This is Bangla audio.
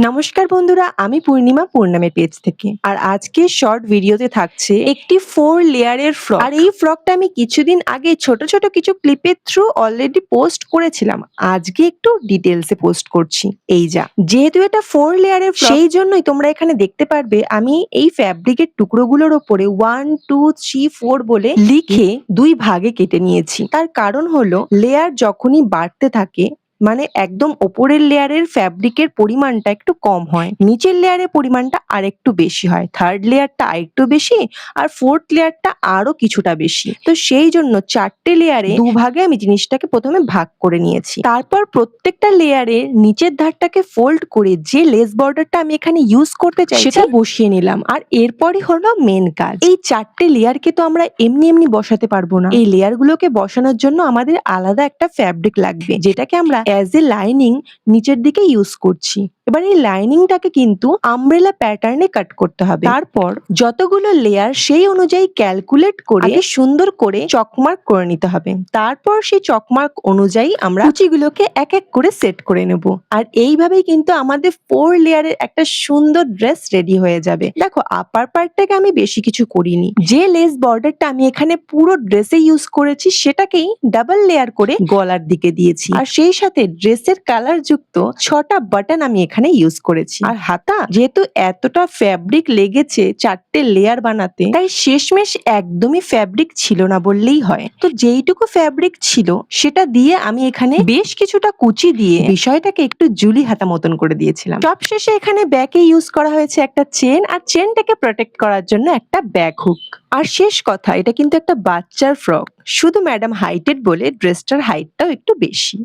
নমস্কার বন্ধুরা, আমি পূর্ণিমা পূর্ণামের পেজ থেকে। আর আজকে শর্ট ভিডিওতে থাকছে একটি 4 লেয়ারের ফ্রক। আর এই ফ্রকটা আমি কিছুদিন আগে ছোট ছোট কিছু ক্লিপের থ্রু অলরেডি পোস্ট করেছিলাম। আজকে একটু ডিটেলসে পোস্ট করছি। এই যা, যেহেতু এটা 4 লেয়ারের ফ্রক, সেই জন্যই তোমরা এখানে দেখতে পারবে আমি এই ফ্যাব্রিকের টুকরোগুলোর ওপরে 1 2 3 4 বলে লিখে 2 ভাগে কেটে নিয়েছি। তার কারণ হলো লেয়ার যখনই বাড়তে থাকে, মানে একদম ওপরের লেয়ারের ফ্যাব্রিকের পরিমাণটা একটু কম হয়, নিচের লেয়ারের পরিমাণটা আরেকটু বেশি হয়, থার্ড লেয়ারটা আরেকটু বেশি, আর ফোর্থ লেয়ারটা আরো কিছুটা বেশি। তো সেই জন্য 4টে লেয়ারে দুভাগে আমি জিনিসটাকে প্রথমে ভাগ করে নিয়েছি। তারপর প্রত্যেকটা লেয়ারের নিচের ধারটাকে ফোল্ড করে যে লেস বর্ডারটা আমি এখানে ইউজ করতে চাই সেটা বসিয়ে নিলাম। আর এরপরই হলো মেন কাজ। এই 4টে লেয়ারকে তো আমরা এমনি এমনি বসাতে পারবো না। এই লেয়ারগুলোকে বসানোর জন্য আমাদের আলাদা একটা ফ্যাব্রিক লাগবে, যেটাকে আমরা অ্যাজ এ লাইনিং নিচের দিকে ইউজ করছি। এবার এই লাইনিংটাকে কিন্তু আমব্রেলা প্যাটার্নে কাট করতে হবে। তারপর যতগুলো লেয়ার সেই অনুযায়ী ক্যালকুলেট করে আগে সুন্দর করে চকমার্ক করে নিতে হবে। তারপর সেই চকমার্ক অনুযায়ী আমরা কুচিগুলোকে এক এক করে সেট করে নেব। আর এইভাবেই কিন্তু আমাদের 4 লেয়ারের একটা সুন্দর ড্রেস রেডি হয়ে যাবে। দেখো, আপার পার্টটাকে আমি বেশি কিছু করিনি। যে লেস বর্ডারটা আমি এখানে পুরো ড্রেসে ইউজ করেছি সেটাকেই ডাবল লেয়ার করে গলার দিকে দিয়েছি। আর সেই সাথে ড্রেসের কালার যুক্ত 6টা বাটন আমি এখানে ইউজ করেছি। আর হাতা, যেহেতু এতটা ফ্যাব্রিক লেগেছে 4টে লেয়ার বানাতে, তাই শেষমেশ একদমই ফ্যাব্রিক ছিল না বললেই হয়। তো যেইটুকু ফ্যাব্রিক ছিল সেটা দিয়ে আমি এখানে বেশ কিছুটা কুচি দিয়ে বিষয়টাকে একটু জুলি হাতা মতন করে দিয়েছিলাম। সবশেষে এখানে ব্যাকে ইউজ করা হয়েছে একটা চেন, আর চেনটাকে প্রোটেক্ট করার জন্য একটা ব্যাক হুক। আর শেষ কথা, এটা কিন্তু একটা বাচ্চার ফ্রক, শুধু ম্যাডাম হাইটেড বলে ড্রেসটার হাইটটাও একটু বেশি।